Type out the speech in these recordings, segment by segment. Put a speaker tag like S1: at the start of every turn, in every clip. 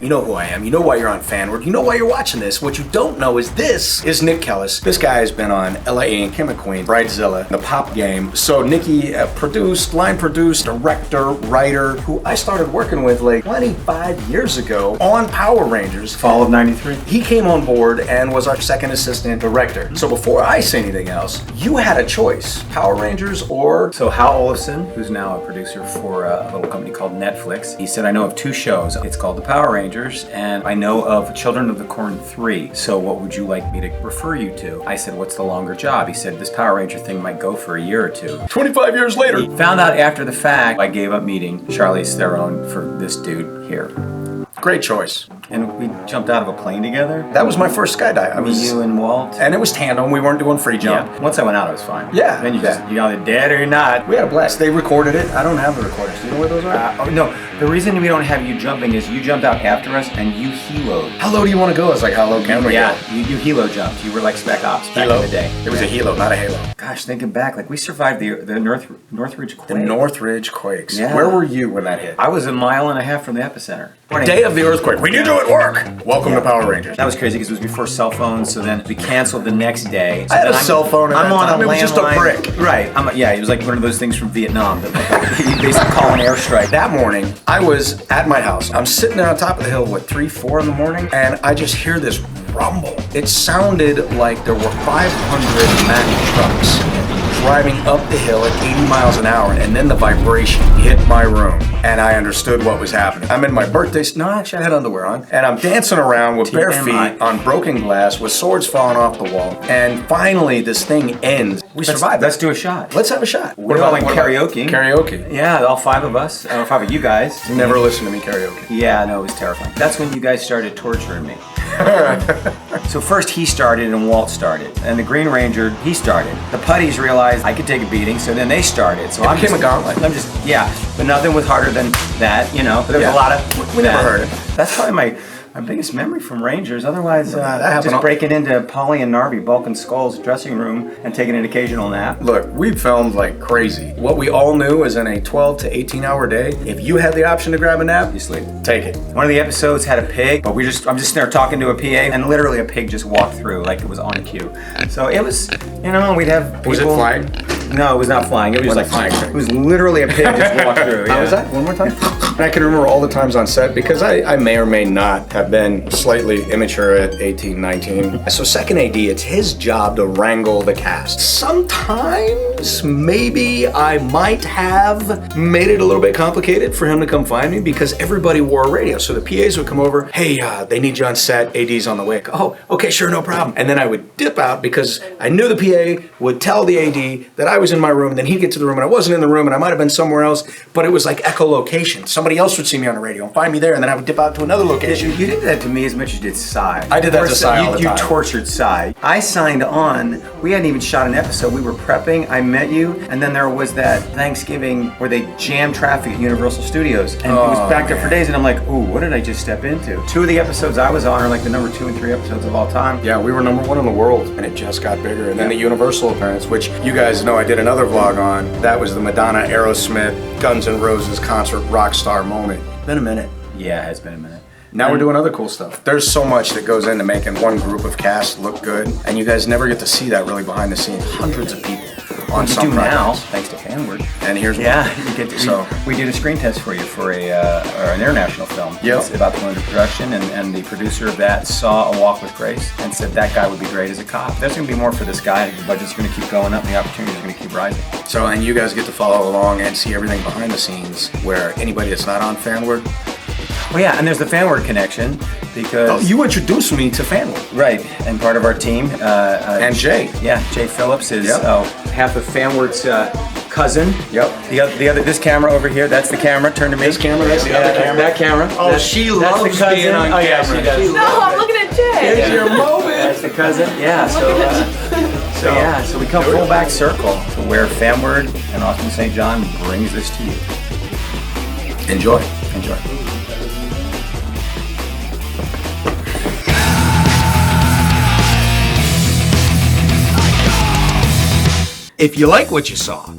S1: You know who I am. You know why you're on Fanward. You know why you're watching this. What you don't know is this is Nick Kellis. This guy has been on LA Inc., Kim McQueen, Bridezilla, The Pop Game. So Nicky produced, line produced, director, writer, who I started working with like 25 years ago on Power Rangers.
S2: Fall of '93.
S1: He came on board and was our second assistant director. So before I say anything else, you had a choice. Power Rangers or...
S2: So Hal Olafson, who's now a producer for a little company called Netflix, he said, I know of 2 shows. It's called The Power Rangers, and I know of Children of the Corn 3. So what would you like me to refer you to? I said, what's the longer job? He said, this Power Ranger thing might go for a year or 2.
S1: 25 years later.
S2: He found out after the fact, I gave up meeting Charlize Theron for this dude here.
S1: Great choice.
S2: And we jumped out of a plane together.
S1: That was my first skydive.
S2: You and Walt.
S1: And it was tandem. We weren't doing free jump.
S2: Yeah. Once I went out, I was fine.
S1: Yeah.
S2: Then you're either dead or you're not.
S1: We had a blast. They recorded it. I don't have the recorders. Do you know where those are?
S2: No. The reason we don't have you jumping is you jumped out after us and you heloed.
S1: How low do you want to go? I was like, how low can we go?
S2: Yeah, you helo jumped. You were like Spec Ops back in the day.
S1: It was a helo, not a halo.
S2: Gosh, thinking back, like we survived the Northridge quake.
S1: The Northridge quakes.
S2: Yeah.
S1: Where were you when that hit?
S2: I was 1.5 miles from the epicenter.
S1: Day of the earthquake. We need you at work. Welcome to Power Rangers.
S2: That was crazy because it was before cell phones, so then we canceled the next day. So
S1: I had a cell phone at that time. It was just a brick.
S2: Right. Yeah, it was like one of those things from Vietnam that you basically call an airstrike.
S1: That morning, I was at my house. I'm sitting there on top of the hill, 3, 4 in the morning, and I just hear this rumble. It sounded like there were 500 Mack trucks driving up the hill at 80 miles an hour, and then the vibration hit my room, and I understood what was happening. I'm in my birthday, no, actually I had underwear on, and I'm dancing around with bare feet on broken glass with swords falling off the wall, and finally this thing ends. We survived.
S2: Let's do a shot.
S1: Let's have a shot.
S2: What about karaoke?
S1: Karaoke.
S2: Yeah, all 5 of us, 5 of you guys.
S1: Never listened to me karaoke.
S2: Yeah, no, it was terrifying. That's when you guys started torturing me. So first he started and Walt started, and the Green Ranger, he started. The putties realized I could take a beating, so then they started. So
S1: it became a gauntlet.
S2: But nothing was harder than that, you know. But there was a lot of.
S1: We never heard it.
S2: That's probably my biggest memory from Rangers. Otherwise,
S1: that happened
S2: just breaking into Polly and Narvi, Bulk and Skull's dressing room and taking an occasional nap.
S1: Look, we filmed like crazy. What we all knew is in a 12 to 18 hour day, if you had the option to grab a nap,
S2: you sleep.
S1: Take it.
S2: One of the episodes had a pig, but I'm just sitting there talking to a PA, and literally a pig just walked through like it was on cue. So it was, we'd have people.
S1: Was it flying?
S2: No, it was not flying. It was
S1: like flying.
S2: It was literally a pig just walked through.
S1: How was that? One more time. And I can remember all the times on set because I may or may not have been slightly immature at 18, 19. So second AD, it's his job to wrangle the cast. Sometimes maybe I might have made it a little bit complicated for him to come find me because everybody wore a radio. So the PAs would come over, hey, they need you on set, AD's on the way. Oh, okay, sure, no problem. And then I would dip out because I knew the PA would tell the AD that I was in my room, then he'd get to the room and I wasn't in the room and I might have been somewhere else, but it was like echolocation. Somebody else would see me on the radio and find me there, and then I would dip out to another location.
S2: You did that to me as much as you did Cy.
S1: I did that to Cy all the time.
S2: You tortured Cy. I signed on. We hadn't even shot an episode. We were prepping. I met you, and then there was that Thanksgiving where they jammed traffic at Universal Studios, and it was back there for days, and I'm like, ooh, what did I just step into? 2 of the episodes I was on are like the number 2 and 3 episodes of all time.
S1: Yeah, we were number 1 in the world, and it just got bigger. And then the Universal appearance, which you guys know I did another vlog on, that was the Madonna, Aerosmith, Guns N' Roses concert rock star moment. Been a minute.
S2: Yeah, it has been a minute.
S1: Now we're doing other cool stuff. There's so much that goes into making one group of cast look good, and you guys never get to see that really behind the scenes. Hundreds of people on some projects.
S2: Now, thanks to Fanward.
S1: And here's
S2: we did a screen test for you for an international film.
S1: Yep.
S2: It's about to go into production, and the producer of that saw A Walk with Grace and said that guy would be great as a cop. There's going to be more for this guy. The budget's going to keep going up, and the opportunities are going to keep rising.
S1: So, and you guys get to follow along and see everything behind the scenes where anybody that's not on Fanward.
S2: Well, yeah, and there's the Fanward connection because
S1: you introduced me to Fanward,
S2: right? And part of our team,
S1: and Jay,
S2: Jay Phillips is half of Fanward's cousin.
S1: Yep.
S2: The other, this camera over here, that's the camera. Turn to me.
S1: This camera, that's the other camera.
S2: That camera.
S1: Oh, she loves being on camera.
S2: Yeah, she does.
S3: No, I'm looking at Jay.
S1: Here's your moment.
S2: That's the cousin. Yeah. So we come full back circle to where Fanward and Austin St. John brings this to you.
S1: Enjoy. If you like what you saw,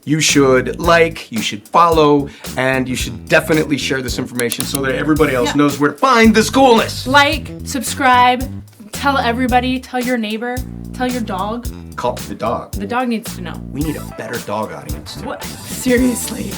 S1: you should like, you should follow, and you should definitely share this information so that everybody else knows where to find this coolness.
S3: Like, subscribe, tell everybody, tell your neighbor, tell your dog.
S1: Call the dog.
S3: The dog needs to know.
S1: We need a better dog audience.
S3: What? Seriously.